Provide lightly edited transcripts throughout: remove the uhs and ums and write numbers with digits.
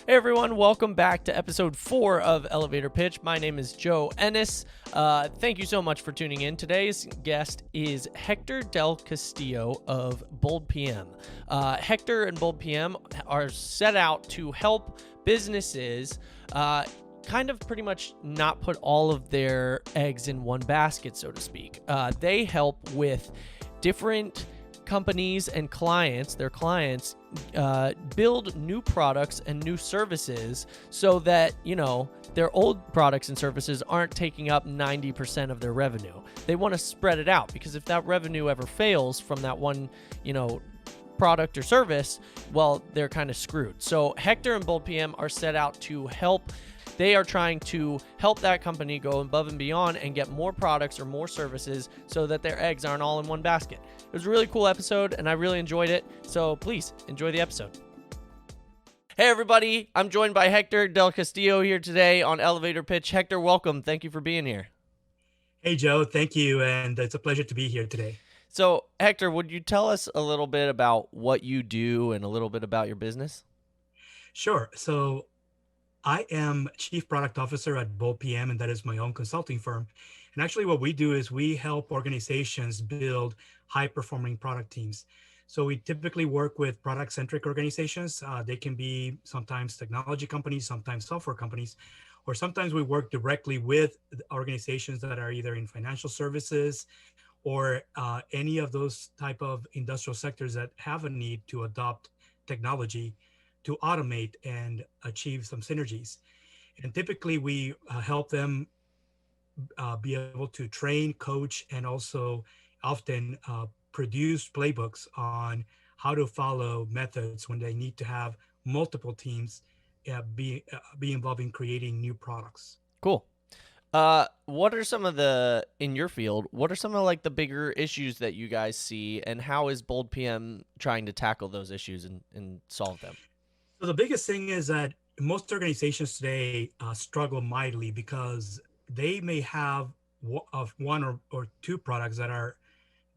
Hey everyone, welcome back to episode 4 of Elevator Pitch. My name is Joe Ennis. Thank you so much for tuning in. Today's guest is Hector Del Castillo of BoldPM. Hector and BoldPM are set out to help businesses kind of pretty much not put all of their eggs in one basket, so to speak. They help with different companies and their clients, build new products and new services so that, their old products and services aren't taking up 90% of their revenue. They want to spread it out, because if that revenue ever fails from that one, product or service, well, they're kind of screwed. So Hector and BoldPM are set out to help. They are trying to help that company go above and beyond and get more products or more services so that their eggs aren't all in one basket. It was a really cool episode, and I really enjoyed it. So please enjoy the episode. Hey, everybody. I'm joined by Hector Del Castillo here today on Elevator Pitch. Hector, welcome. Thank you for being here. Hey, Joe. Thank you. And it's a pleasure to be here today. So, Hector, would you tell us a little bit about what you do and a little bit about your business? Sure. So I am Chief Product Officer at BoldPM, and that is my own consulting firm. And actually, what we do is we help organizations build high-performing product teams. So we typically work with product-centric organizations. They can be sometimes technology companies, sometimes software companies, or sometimes we work directly with organizations that are either in financial services or any of those type of industrial sectors that have a need to adopt technology to automate and achieve some synergies. And typically we help them be able to train, coach, and also often produce playbooks on how to follow methods when they need to have multiple teams be involved in creating new products. Cool. What are some of in your field, what are some of like the bigger issues that you guys see, and how is BoldPM trying to tackle those issues and solve them? So the biggest thing is that most organizations today struggle mightily because they may have one or two products that are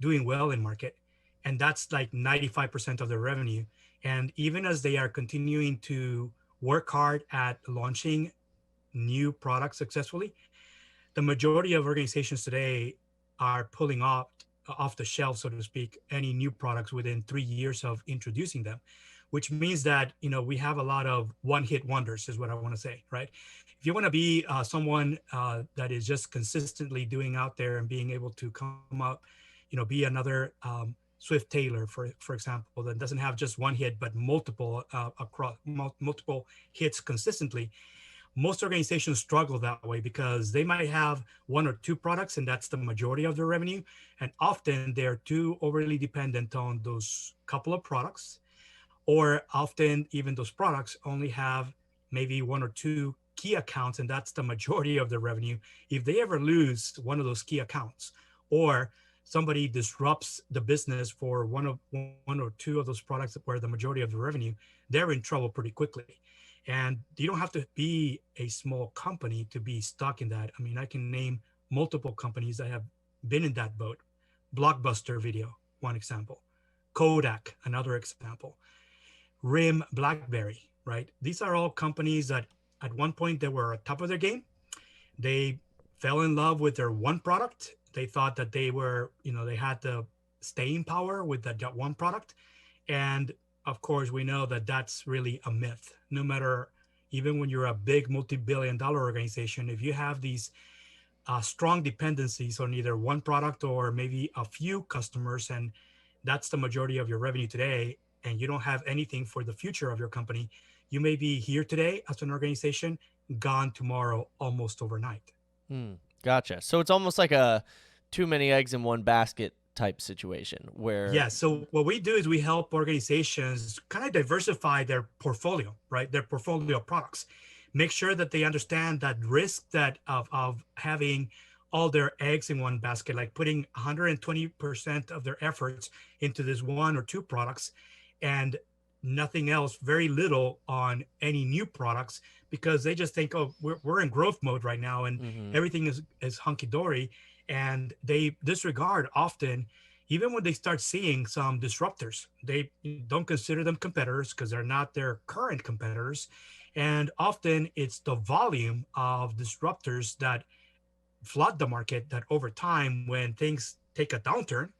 doing well in market, and that's like 95% of their revenue. And even as they are continuing to work hard at launching new products successfully, the majority of organizations today are pulling off the shelf, so to speak, any new products within 3 years of introducing them, which means that we have a lot of one-hit wonders, is what I want to say, right? If you want to be someone that is just consistently doing out there and being able to come up, be another Swift Taylor, for example, that doesn't have just one hit but multiple across multiple hits consistently. Most organizations struggle that way because they might have one or two products, and that's the majority of their revenue. And often they're too overly dependent on those couple of products, or often even those products only have maybe one or two key accounts, and that's the majority of their revenue. If they ever lose one of those key accounts, or somebody disrupts the business for one or two of those products where the majority of the revenue, they're in trouble pretty quickly. And you don't have to be a small company to be stuck in that. I mean, I can name multiple companies that have been in that boat. Blockbuster Video, one example. Kodak, another example. RIM, BlackBerry, right? These are all companies that at one point they were at top of their game. They fell in love with their one product. They thought that they were, they had the staying power with that one product. And of course, we know that that's really a myth. No matter, even when you're a big multi-billion-dollar organization, if you have these strong dependencies on either one product or maybe a few customers, and that's the majority of your revenue today, and you don't have anything for the future of your company, you may be here today as an organization, gone tomorrow almost overnight. Gotcha. So it's almost like a too many eggs in one basket type situation where... Yeah. So what we do is we help organizations kind of diversify their portfolio, right? Their portfolio of products. Make sure that they understand that risk that of having all their eggs in one basket, like putting 120% of their efforts into this one or two products and nothing else, very little on any new products, because they just think, oh, we're in growth mode right now and everything is hunky-dory. And they disregard often, even when they start seeing some disruptors, they don't consider them competitors because they're not their current competitors. And often it's the volume of disruptors that flood the market that over time, when things take a downturn,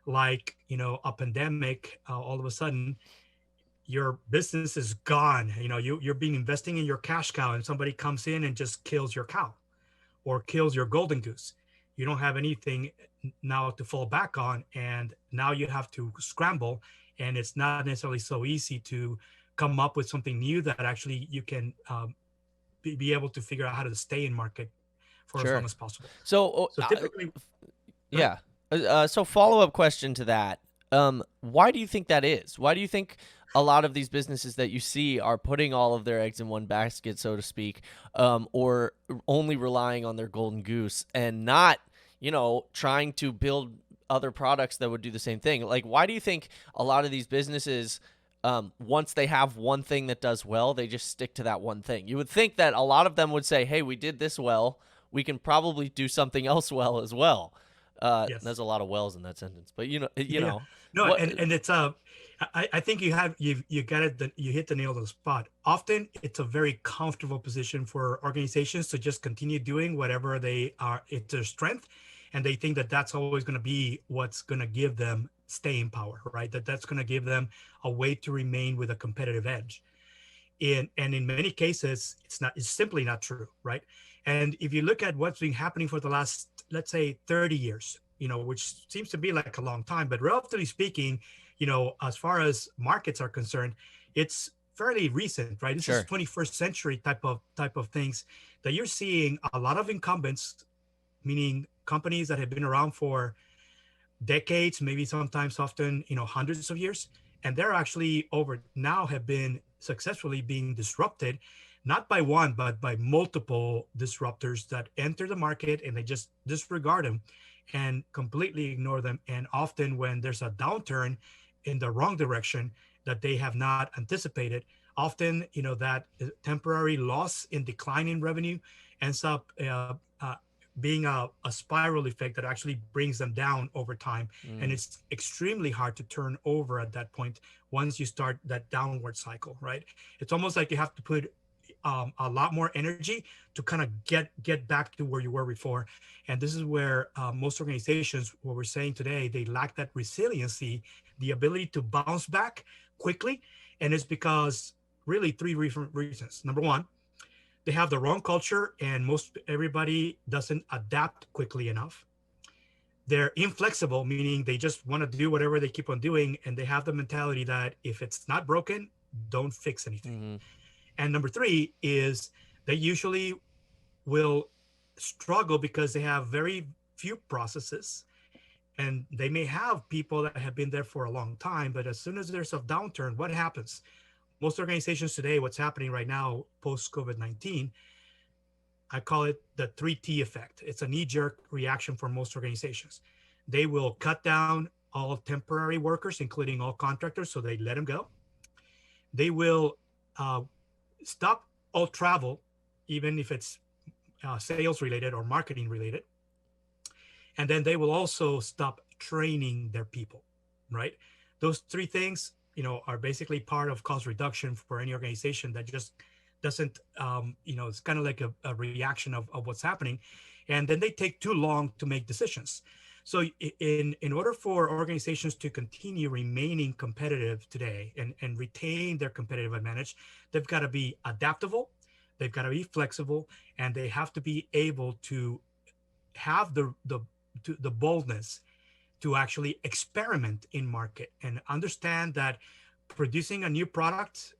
like, a pandemic, all of a sudden your business is gone. You're being investing in your cash cow and somebody comes in and just kills your cow or kills your golden goose. You don't have anything now to fall back on, and now you have to scramble, and it's not necessarily so easy to come up with something new that actually you can be able to figure out how to stay in market for as long Sure. as possible. So, So typically, go ahead. yeah. So follow-up question to that. Why do you think that is? Why do you think a lot of these businesses that you see are putting all of their eggs in one basket, so to speak, or only relying on their golden goose and not, trying to build other products that would do the same thing? Like, why do you think a lot of these businesses, once they have one thing that does well, they just stick to that one thing? You would think that a lot of them would say, hey, we did this well, we can probably do something else well as well. There's Yes. a lot of wells in that sentence, but Yeah. No, what? and it's I think you got it, you hit the nail on the spot. Often it's a very comfortable position for organizations to just continue doing whatever they are, it's their strength, and they think that that's always going to be what's going to give them staying power, right? That's going to give them a way to remain with a competitive edge. In many cases, it's simply not true, right? And if you look at what's been happening for the last, let's say, 30 years, which seems to be like a long time, but relatively speaking, as far as markets are concerned, it's fairly recent, right? This is Sure. 21st century type of things that you're seeing a lot of incumbents, meaning companies that have been around for decades, maybe sometimes often, hundreds of years. And they're actually over now have been successfully being disrupted, not by one, but by multiple disruptors that enter the market and they just disregard them and completely ignore them. And often when there's a downturn in the wrong direction that they have not anticipated, often, that temporary loss in decline in revenue ends up being a spiral effect that actually brings them down over time. And Mm, it's extremely hard to turn over at that point once you start that downward cycle, right? It's almost like you have to put a lot more energy to kind of get back to where you were before. And this is where most organizations, what we're saying today, they lack that resiliency, the ability to bounce back quickly. And it's because really three different reasons. Number one, they have the wrong culture and most everybody doesn't adapt quickly enough. They're inflexible, meaning they just want to do whatever they keep on doing, and they have the mentality that if it's not broken, don't fix anything. mm-hmm. And number three is they usually will struggle because they have very few processes, and they may have people that have been there for a long time, but as soon as there's a downturn, what happens? Most organizations today, what's happening right now post COVID-19, I call it the 3T effect. It's a knee jerk reaction for most organizations. They will cut down all temporary workers, including all contractors, so they let them go. They will uh, stop all travel, even if it's sales related or marketing related. And then they will also stop training their people, right? Those three things, are basically part of cost reduction for any organization that just doesn't, it's kind of like a reaction of what's happening. And then they take too long to make decisions. So in order for organizations to continue remaining competitive today and retain their competitive advantage, they've got to be adaptable, they've got to be flexible, and they have to be able to have the boldness to actually experiment in market and understand that producing a new product,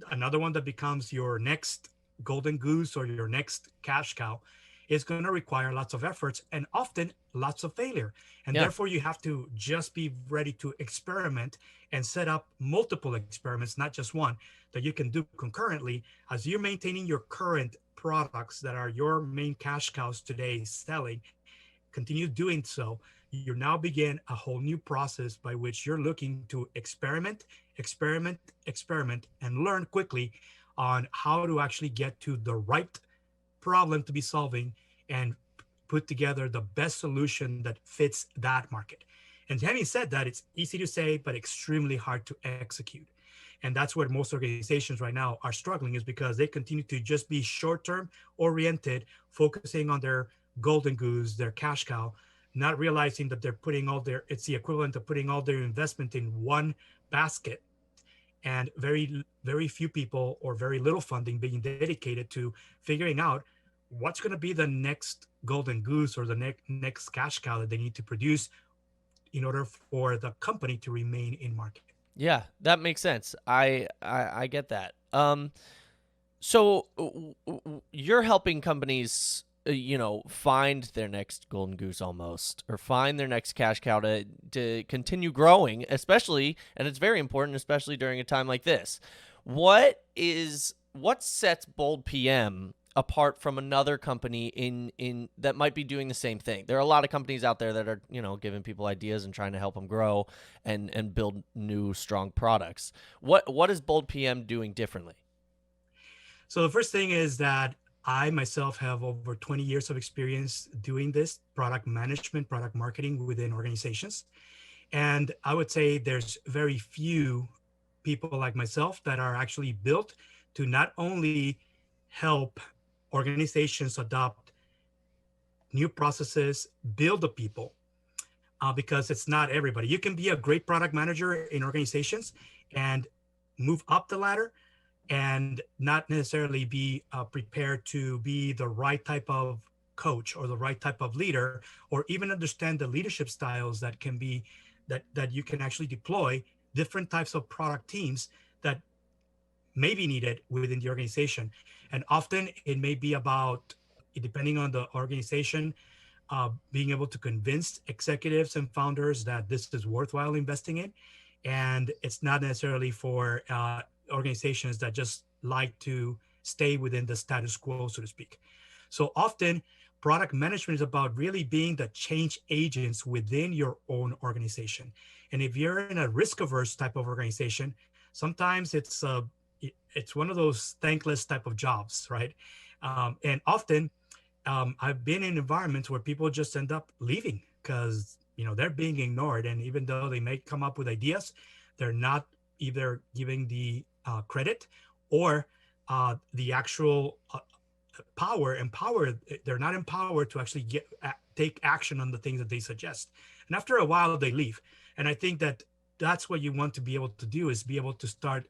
another one that becomes your next golden goose or your next cash cow, is going to require lots of efforts and often lots of failure. And Yeah. therefore, you have to just be ready to experiment and set up multiple experiments, not just one, that you can do concurrently as you're maintaining your current products that are your main cash cows today selling. Continue doing so. You now begin a whole new process by which you're looking to experiment, and learn quickly on how to actually get to the right problem to be solving and put together the best solution that fits that market. And having said that, it's easy to say, but extremely hard to execute. And that's where most organizations right now are struggling, is because they continue to just be short-term oriented, focusing on their golden goose, their cash cow, not realizing that they're putting all their, it's the equivalent of putting all their investment in one basket, and very few people or very little funding being dedicated to figuring out what's going to be the next golden goose or the next cash cow that they need to produce in order for the company to remain in market. Yeah, that makes sense. I get that. So you're helping companies, find their next golden goose almost, or find their next cash cow to continue growing, especially, and it's very important, especially during a time like this. What sets Bold PM apart from another company in that might be doing the same thing? There are a lot of companies out there that are, giving people ideas and trying to help them grow and build new strong products. What is Bold PM doing differently? So the first thing is that I myself have over 20 years of experience doing this product management, product marketing within organizations. And I would say there's very few people like myself that are actually built to not only help organizations adopt new processes, build the people, because it's not everybody. You can be a great product manager in organizations and move up the ladder and not necessarily be prepared to be the right type of coach or the right type of leader, or even understand the leadership styles that can be that you can actually deploy different types of product teams that may be needed within the organization. And often it may be about, depending on the organization, being able to convince executives and founders that this is worthwhile investing in. And it's not necessarily for organizations that just like to stay within the status quo, so to speak. So often, product management is about really being the change agents within your own organization. And if you're in a risk averse type of organization, sometimes it's one of those thankless type of jobs, right? And often I've been in environments where people just end up leaving because they're being ignored, and even though they may come up with ideas, they're not either giving the credit or the actual power. They're not empowered to actually take action on the things that they suggest. And after a while, they leave. And I think that that's what you want to be able to do, is be able to start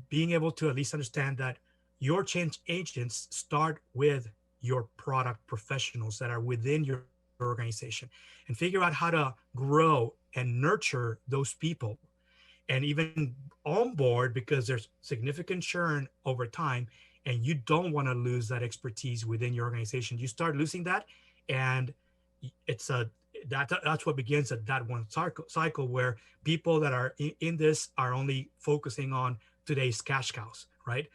being able to at least understand that your change agents start with your product professionals that are within your organization, and figure out how to grow and nurture those people and even onboard, because there's significant churn over time, and you don't want to lose that expertise within your organization. You start losing that, and it's that's what begins at that one cycle where people that are in this are only focusing on today's cash cows, right?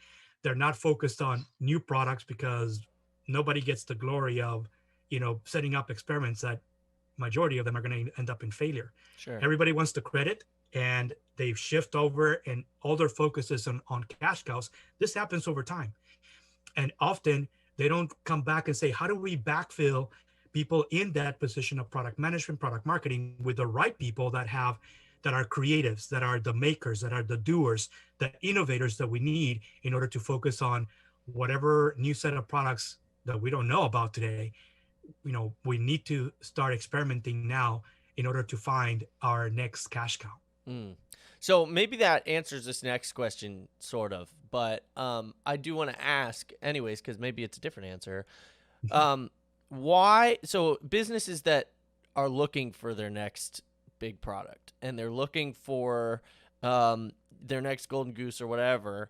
They're not focused on new products, because nobody gets the glory of setting up experiments that majority of them are going to end up in failure. Sure. Everybody wants the credit, and they shift over, and all their focus is on cash cows. This happens over time, and often they don't come back and say, how do we backfill people in that position of product management, product marketing, with the right people that are creatives, that are the makers, that are the doers, the innovators that we need in order to focus on whatever new set of products that we don't know about today. We need to start experimenting now in order to find our next cash cow. Mm. So maybe that answers this next question, sort of, but I do want to ask anyways, because maybe it's a different answer. Why? So businesses that are looking for their next big product, and they're looking for their next golden goose or whatever,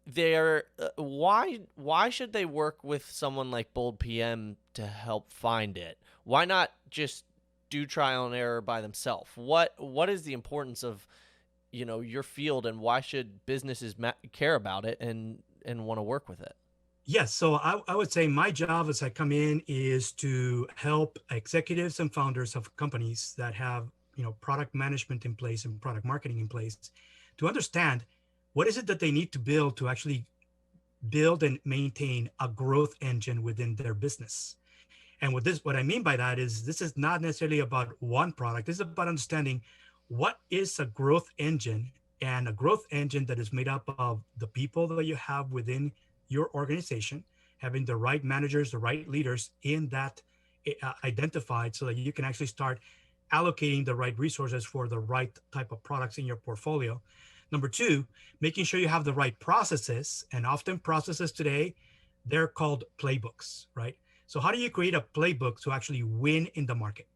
they're why should they work with someone like Bold PM to help find it? Why not just do trial and error by themselves? What is the importance of your field, and why should businesses care about it and want to work with it? Yes, so I would say my job as I come in is to help executives and founders of companies that have product management in place and product marketing in place, to understand what is it that they need to build to actually build and maintain a growth engine within their business. And what I mean by that is this is not necessarily about one product. This is about understanding what is a growth engine, and a growth engine that is made up of the people that you have within your organization, having the right managers, the right leaders in that identified, so that you can actually start allocating the right resources for the right type of products in your portfolio. Number two, making sure you have the right processes. And often processes today, they're called playbooks, right? So how do you create a playbook to actually win in the market?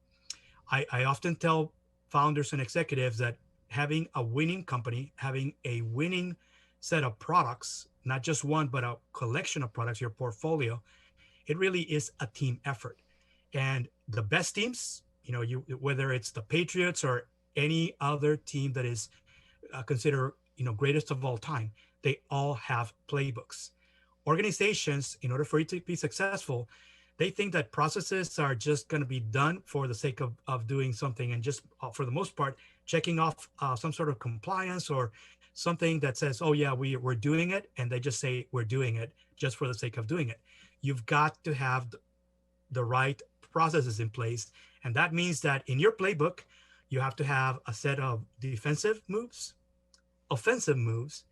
I often tell founders and executives that having a winning company, having a winning set of products, not just one, but a collection of products, your portfolio, it really is a team effort. And the best teams, whether it's the Patriots or any other team that is considered, greatest of all time, they all have playbooks. Organizations, in order for it to be successful, they think that processes are just going to be done for the sake of doing something, and just for the most part checking off some sort of compliance or something that says, oh yeah, we're doing it, and they just say we're doing it just for the sake of doing it. You've got to have the right processes in place, and that means that in your playbook you have to have a set of defensive moves, offensive moves,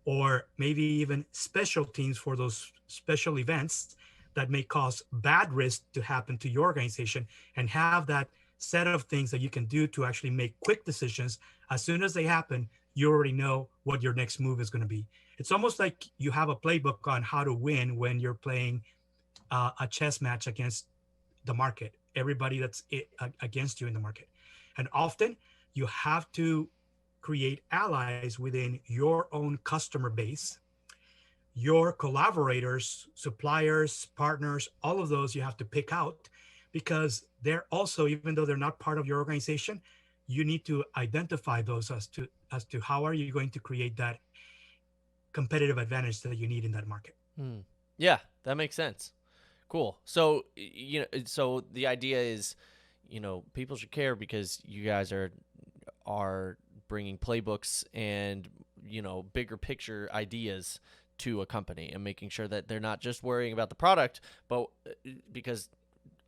or maybe even special teams for those special events that may cause bad risk to happen to your organization, and have that set of things that you can do to actually make quick decisions. As soon as they happen, you already know what your next move is going to be. It's almost like you have a playbook on how to win when you're playing a chess match against the market, everybody that's against you in the market. And often you have to create allies within your own customer base, your collaborators, suppliers, partners, all of those you have to pick out, because they're also, even though they're not part of your organization, you need to identify those as to how are you going to create that competitive advantage that you need in that market. Yeah, that makes sense. Cool. So, so the idea is, people should care because you guys are bringing playbooks and, bigger picture ideas to a company, and making sure that they're not just worrying about the product, but because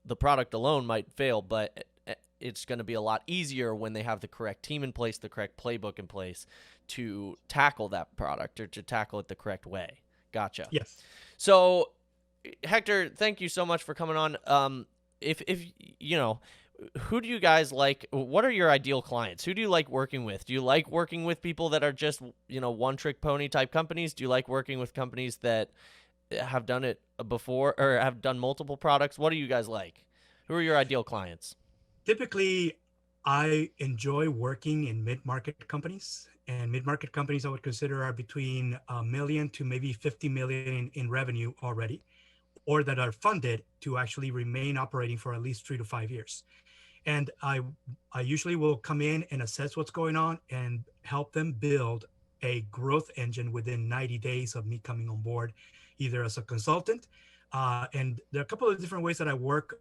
the product alone might fail, but it's going to be a lot easier when they have the correct team in place, the correct playbook in place to tackle that product, or to tackle it the correct way. Gotcha. Yes. So, Hector, thank you so much for coming on. If who do you guys like? What are your ideal clients? Who do you like working with? Do you like working with people that are just, one trick pony type companies? Do you like working with companies that have done it before, or have done multiple products? What do you guys like? Who are your ideal clients? Typically, I enjoy working in mid-market companies, and mid-market companies I would consider are between a million to maybe 50 million in revenue already, or that are funded to actually remain operating for at least 3 to 5 years. And I usually will come in and assess what's going on and help them build a growth engine within 90 days of me coming on board, either as a consultant. And there are a couple of different ways that I work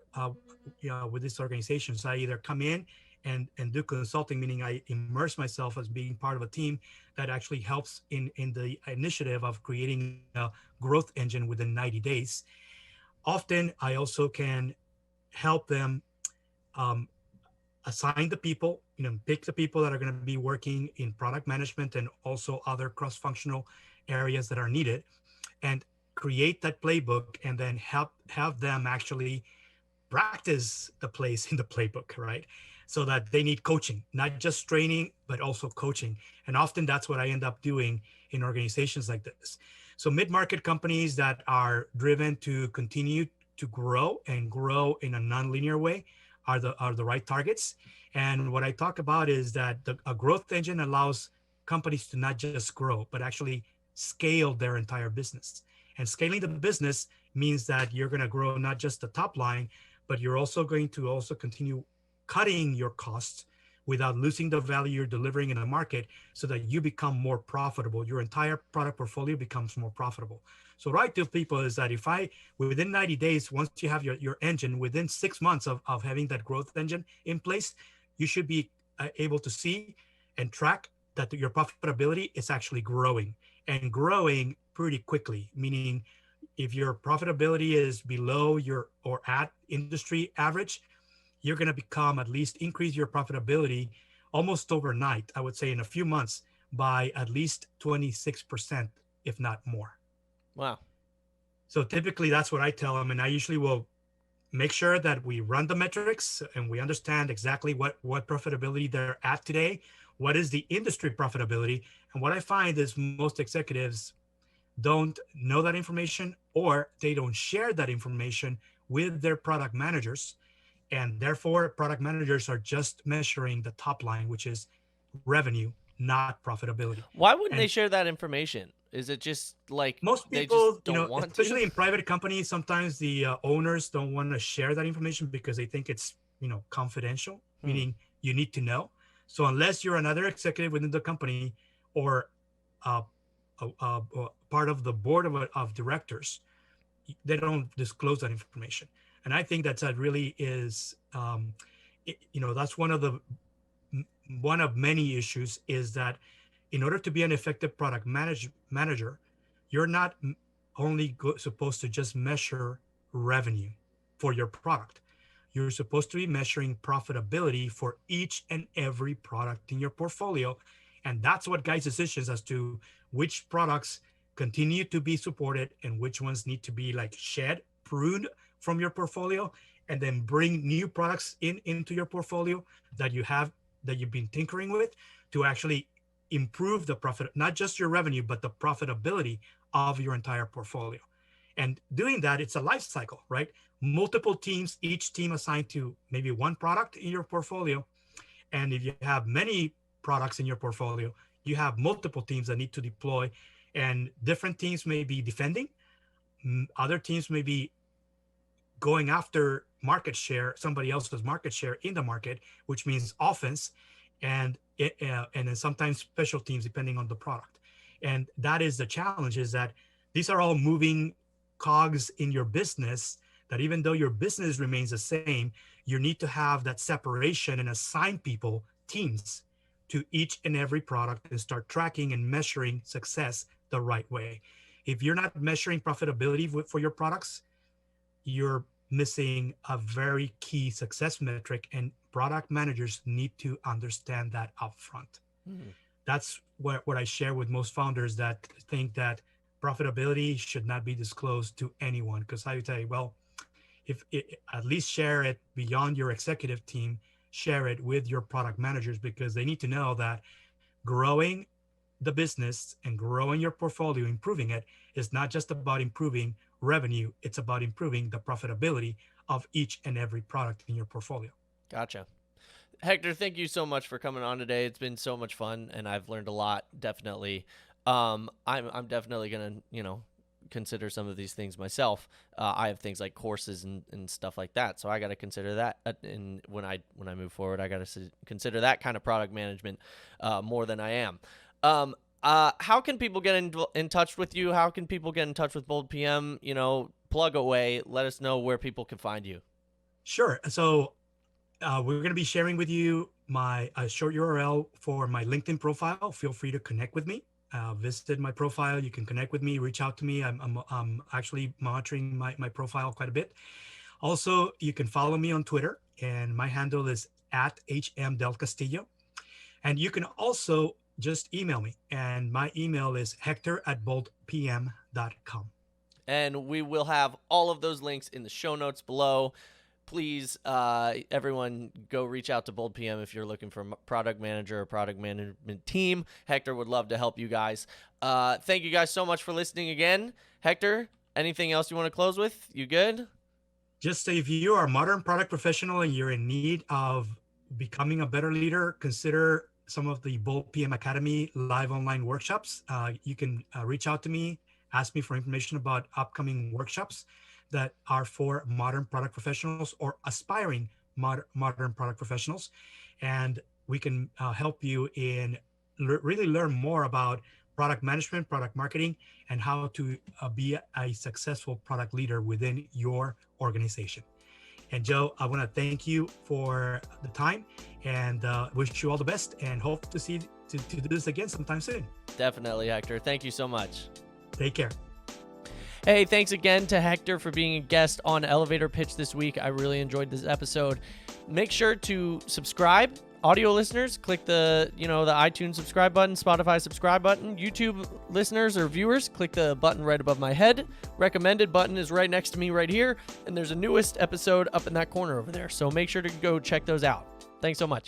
with these organizations. I either come in and do consulting, meaning I immerse myself as being part of a team that actually helps in the initiative of creating a growth engine within 90 days. Often I also can help them assign the people, pick the people that are going to be working in product management and also other cross-functional areas that are needed, and create that playbook, and then have them actually practice the plays in the playbook, right? So that they need coaching, not just training, but also coaching. And often that's what I end up doing in organizations like this. So mid-market companies that are driven to continue to grow and grow in a non-linear way are the right targets. And what I talk about is that a growth engine allows companies to not just grow, but actually scale their entire business. And scaling the business means that you're going to grow not just the top line, but you're also going to also continue cutting your costs without losing the value you're delivering in the market, so that you become more profitable. Your entire product portfolio becomes more profitable. So what I tell people is that within 90 days, once you have your engine, within 6 months of having that growth engine in place, you should be able to see and track that your profitability is actually growing, and growing pretty quickly, meaning if your profitability is below your or at industry average, you're going to become at least increase your profitability almost overnight. I would say in a few months by at least 26%, if not more. Wow. So typically that's what I tell them. And I usually will make sure that we run the metrics and we understand exactly what profitability they're at today. What is the industry profitability? And what I find is most executives don't know that information, or they don't share that information with their product managers. And therefore, product managers are just measuring the top line, which is revenue, not profitability. Why wouldn't they And share that information? Is it just like most they just people, don't want to? especially in private companies, sometimes the owners don't want to share that information because they think it's, confidential, meaning you need to know. So unless you're another executive within the company or uh, part of the board of directors, they don't disclose that information. And I think that really is, that's one of many issues, is that in order to be an effective product manager, you're not only supposed to just measure revenue for your product. You're supposed to be measuring profitability for each and every product in your portfolio. And that's what guides decisions as to which products continue to be supported and which ones need to be like pruned from your portfolio, and then bring new products into your portfolio that you've been tinkering with to actually improve the profit, not just your revenue, but the profitability of your entire portfolio. And doing that, it's a life cycle, right? Multiple teams, each team assigned to maybe one product in your portfolio. And if you have many products in your portfolio, you have multiple teams that need to deploy, and different teams may be defending. Other teams may be going after market share, somebody else's market share in the market, which means offense, and then sometimes special teams depending on the product. And that is the challenge, is that these are all moving cogs in your business, that even though your business remains the same, you need to have that separation and assign people, teams, to each and every product and start tracking and measuring success the right way. If you're not measuring profitability for your products, you're missing a very key success metric, and product managers need to understand that upfront. That's what I share with most founders that think that profitability should not be disclosed to anyone, because I would say, well, at least share it beyond your executive team, share it with your product managers, because they need to know that growing the business and growing your portfolio, improving it, is not just about improving revenue, it's about improving the profitability of each and every product in your portfolio. Gotcha. Hector, thank you so much for coming on today. It's been so much fun, and I've learned a lot, definitely. I'm definitely gonna, consider some of these things myself. I have things like courses and stuff like that, so I got to consider that. And when I move forward, I got to consider that kind of product management more than I am. How can people get in touch with you? How can people get in touch with BoldPM? Plug away. Let us know where people can find you. Sure. So we're going to be sharing with you my short URL for my LinkedIn profile. Feel free to connect with me. Visit my profile. You can connect with me, reach out to me. I'm actually monitoring my profile quite a bit. Also, you can follow me on Twitter, and my handle is @HM Del Castillo. And you can also just email me, and my email is hector@boldpm.com. And we will have all of those links in the show notes below. Please, everyone, go reach out to BoldPM if you're looking for a product manager or product management team. Hector would love to help you guys. Thank you guys so much for listening again. Hector, anything else you want to close with? You good? Just if you are a modern product professional and you're in need of becoming a better leader, consider some of the BoldPM Academy live online workshops. You can reach out to me, ask me for information about upcoming workshops that are for modern product professionals or aspiring modern product professionals. And we can help you in really learn more about product management, product marketing, and how to be a successful product leader within your organization. And Joe, I want to thank you for the time, and wish you all the best, and hope to do this again sometime soon. Definitely, Hector. Thank you so much. Take care. Hey, thanks again to Hector for being a guest on Elevator Pitch this week. I really enjoyed this episode. Make sure to subscribe. Audio listeners, click the iTunes subscribe button, Spotify subscribe button. YouTube listeners or viewers, click the button right above my head. Recommended button is right next to me right here. And there's a newest episode up in that corner over there. So make sure to go check those out. Thanks so much.